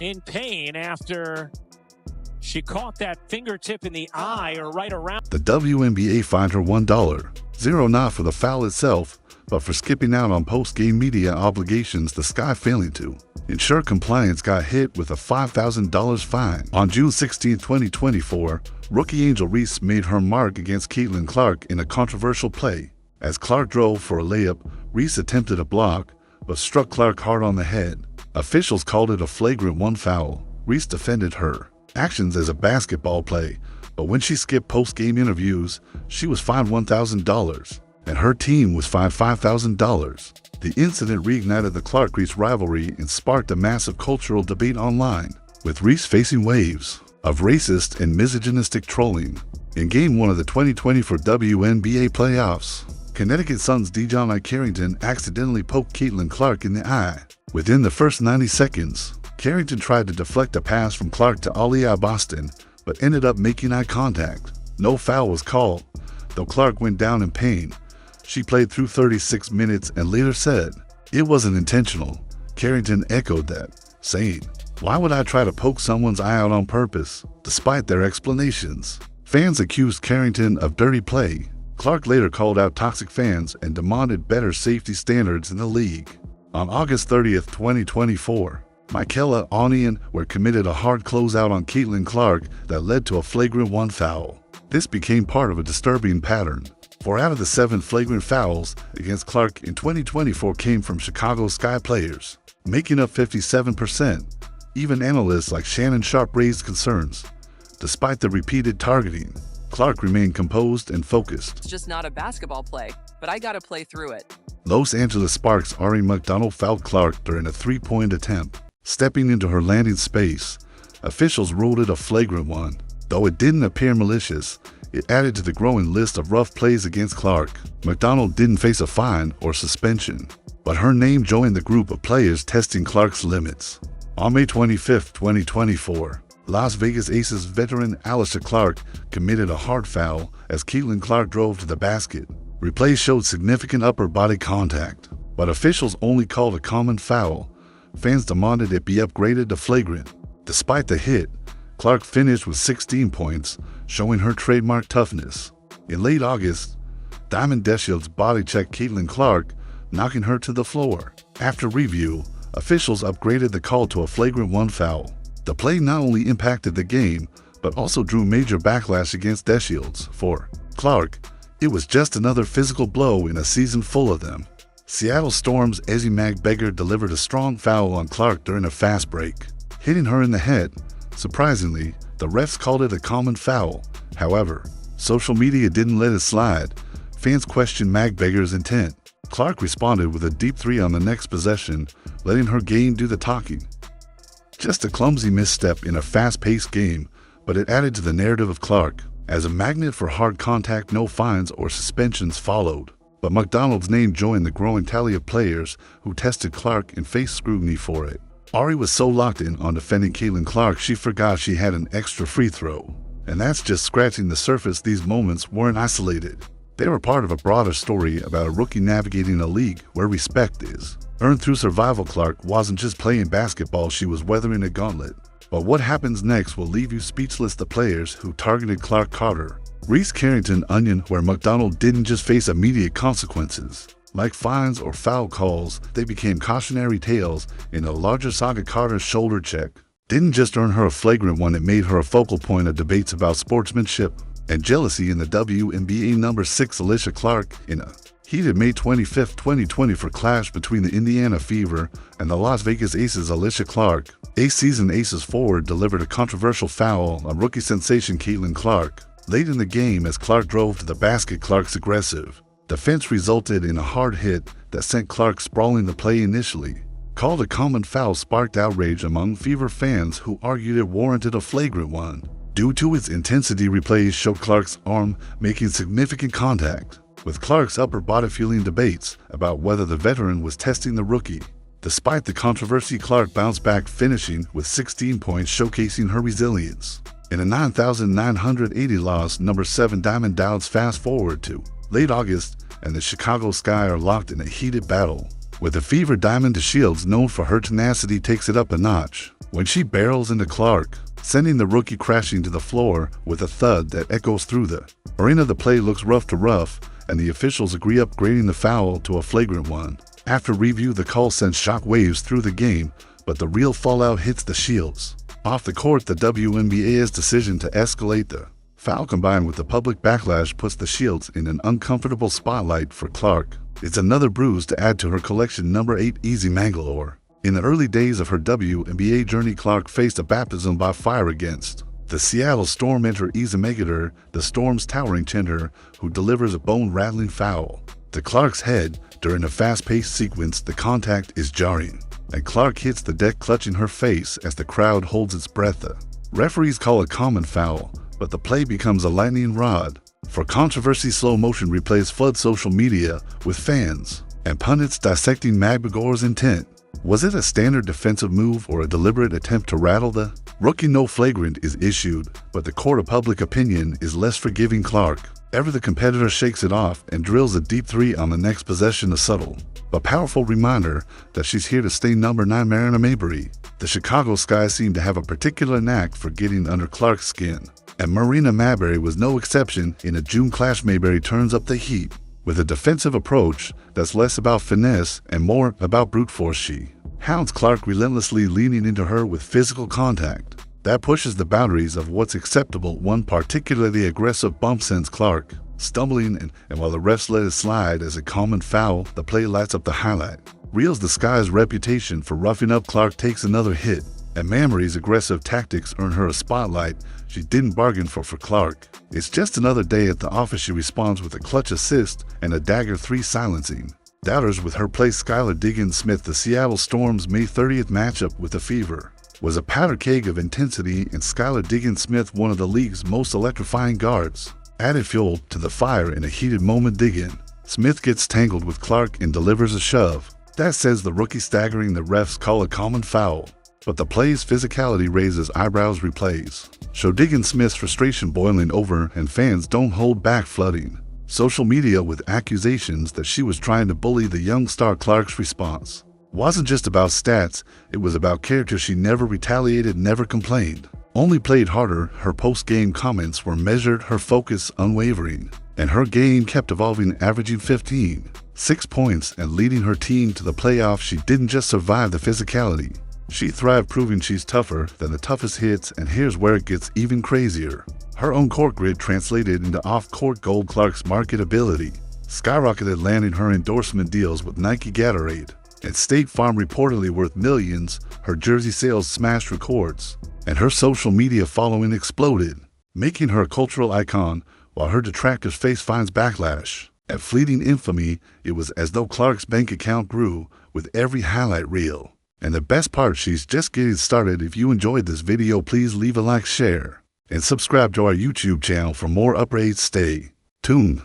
in pain after she caught that fingertip in the eye or right around. The WNBA fined her $1, not for the foul itself, but for skipping out on post-game media obligations, the Sky failing to ensure compliance, got hit with a $5,000 fine. On June 16, 2024, rookie Angel Reese made her mark against CaitlinClark in a controversial play. As Clark drove for a layup, Reese attempted a block, but struck Clark hard on the head. Officials called it a flagrant 1 foul. Reese defended her actions as a basketball play, but when she skipped post-game interviews, she was fined $1,000, and her team was fined $5,000. The incident reignited the Clark-Reese rivalry and sparked a massive cultural debate online, with Reese facing waves of racist and misogynistic trolling. In Game 1 of the 2024 WNBA playoffs, Connecticut Sun's Dejounte Carrington accidentally poked CaitlinClark in the eye. Within the first 90 seconds, Carrington tried to deflect a pass from Clark to Aliyah Boston, but ended up making eye contact. No foul was called, though Clark went down in pain. She played through 36 minutes and later said, "It wasn't intentional." Carrington echoed that, saying, "Why would I try to poke someone's eye out on purpose?" Despite their explanations, fans accused Carrington of dirty play. Clark later called out toxic fans and demanded better safety standards in the league. On August 30, 2024, Michaela Onion were committed a hard closeout on CaitlinClark that led to a flagrant 1 foul. This became part of a disturbing pattern. 4 out of the 7 flagrant fouls against Clark in 2024 came from Chicago Sky players, making up 57%. Even analysts like Shannon Sharpe raised concerns. Despite the repeated targeting, Clark remained composed and focused. It's just not a basketball play, but I gotta play through it. Los Angeles Sparks' Ari McDonald fouled Clark during a 3-point attempt. Stepping into her landing space, officials ruled it a flagrant 1. Though it didn't appear malicious, it added to the growing list of rough plays against Clark. McDonald didn't face a fine or suspension, but her name joined the group of players testing Clark's limits. On May 25, 2024, Las Vegas Aces veteran Alysha Clark committed a hard foul as CaitlinClark drove to the basket. Replays showed significant upper body contact, but officials only called a common foul. Fans demanded it be upgraded to flagrant. Despite the hit, Clark finished with 16 points, showing her trademark toughness. In late August, Diamond DeShields body-checked CaitlinClark, knocking her to the floor. After review, officials upgraded the call to a flagrant 1 foul. The play not only impacted the game, but also drew major backlash against DeShields. For Clark, it was just another physical blow in a season full of them. Seattle Storm's Ezi Magbegor delivered a strong foul on Clark during a fast break, hitting her in the head. Surprisingly, the refs called it a common foul. However, social media didn't let it slide. Fans questioned Magbegor's intent. Clark responded with a deep 3 on the next possession, letting her game do the talking. Just a clumsy misstep in a fast-paced game, but it added to the narrative of Clark. As a magnet for hard contact, no fines or suspensions followed. But McDonald's name joined the growing tally of players who tested Clark and faced scrutiny for it. Ari was so locked in on defending CaitlinClark she forgot she had an extra free throw. And that's just scratching the surface. These moments weren't isolated. They were part of a broader story about a rookie navigating a league where respect is earned through survival. Clark wasn't just playing basketball, she was weathering a gauntlet. But what happens next will leave you speechless. The players who targeted Clark Carter, Reese, Carrington, Onion, where McDonald didn't just face immediate consequences like fines or foul calls, they became cautionary tales in a larger saga. Carter's shoulder check didn't just earn her a flagrant 1, it made her a focal point of debates about sportsmanship and jealousy in the WNBA. Number 6, Alysha Clark, in a heated May 25, 2024 clash between the Indiana Fever and the Las Vegas Aces. Alysha Clark, a seasoned Aces forward, delivered a controversial foul on rookie sensation CaitlinClark late in the game as Clark drove to the basket. Clark's aggressive defense resulted in a hard hit that sent Clark sprawling. The play, initially called a common foul, sparked outrage among Fever fans who argued it warranted a flagrant 1. Due to its intensity, replays showed Clark's arm making significant contact, with Clark's upper body fueling debates about whether the veteran was testing the rookie. Despite the controversy, Clark bounced back, finishing with 16 points, showcasing her resilience. In a 9,980 loss, number 7 Diamond Dallas fast forward to late August, and the Chicago Sky are locked in a heated battle. With the fever diamond to Shields known for her tenacity takes it up a notch when she barrels into Clark, sending the rookie crashing to the floor with a thud that echoes through the arena. The play looks rough to rough, and the officials agree upgrading the foul to a flagrant one. After review, the call sends shock waves through the game, but the real fallout hits the Shields. Off the court, the WNBA's decision to escalate the foul combined with the public backlash puts the Shields in an uncomfortable spotlight for Clark. It's another bruise to add to her collection. Number 8, Easy Mangalore. In the early days of her WNBA journey, Clark faced a baptism by fire against the Seattle Storm enter Easy Mangalore, the Storm's towering center, who delivers a bone-rattling foul to Clark's head. During a fast-paced sequence, the contact is jarring, and Clark hits the deck clutching her face as the crowd holds its breath. The referees call a common foul, but the play becomes a lightning rod. For controversy, slow-motion replays flood social media with fans and pundits dissecting Magbagore's intent. Was it a standard defensive move or a deliberate attempt to rattle the rookie? No flagrant is issued, but the court of public opinion is less forgiving. Clark, ever the competitor, shakes it off and drills a deep three on the next possession, a subtle but powerful reminder that she's here to stay. Number 9, Marina Mabrey. The Chicago Sky seemed to have a particular knack for getting under Clark's skin, and Marina Mabrey was no exception. In a June clash, Mabrey turns up the heat with a defensive approach that's less about finesse and more about brute force. She hounds Clark, relentlessly leaning into her with physical contact that pushes the boundaries of what's acceptable. One particularly aggressive bump sends Clark stumbling, and while the refs let it slide as a common foul, the play lights up the highlight reels. The Sky's reputation for roughing up Clark takes another hit, and Mabrey's aggressive tactics earn her a spotlight she didn't bargain for. For Clark, it's just another day at the office. She responds with a clutch assist and a dagger 3, silencing doubters with her play. Skylar Diggins-Smith. The Seattle Storm's May 30th matchup with the Fever was a powder keg of intensity, and Skylar Diggins-Smith, one of the league's most electrifying guards, added fuel to the fire in a heated moment. Diggins-Smith gets tangled with Clark and delivers a shove that sends the rookie staggering. The refs call a common foul, but the play's physicality raises eyebrows. Replays show Diggins-Smith's frustration boiling over, and fans don't hold back, flooding social media with accusations that she was trying to bully the young star. Clark's response wasn't just about stats, it was about character. She never retaliated, never complained, only played harder. Her post-game comments were measured, her focus unwavering, and her game kept evolving, averaging 15, 6 points and leading her team to the playoffs. She didn't just survive the physicality, she thrived, proving she's tougher than the toughest hits. And here's where it gets even crazier. Her own court grit translated into off-court gold. Clark's marketability skyrocketed, landing her endorsement deals with Nike, Gatorade, and State Farm, reportedly worth millions. Her jersey sales smashed records, and her social media following exploded, making her a cultural icon. While her detractors face fines, backlash, and fleeting infamy, it was as though Clark's bank account grew with every highlight reel. And the best part, she's just getting started. If you enjoyed this video, please leave a like, share, and subscribe to our YouTube channel for more updates. Stay tuned.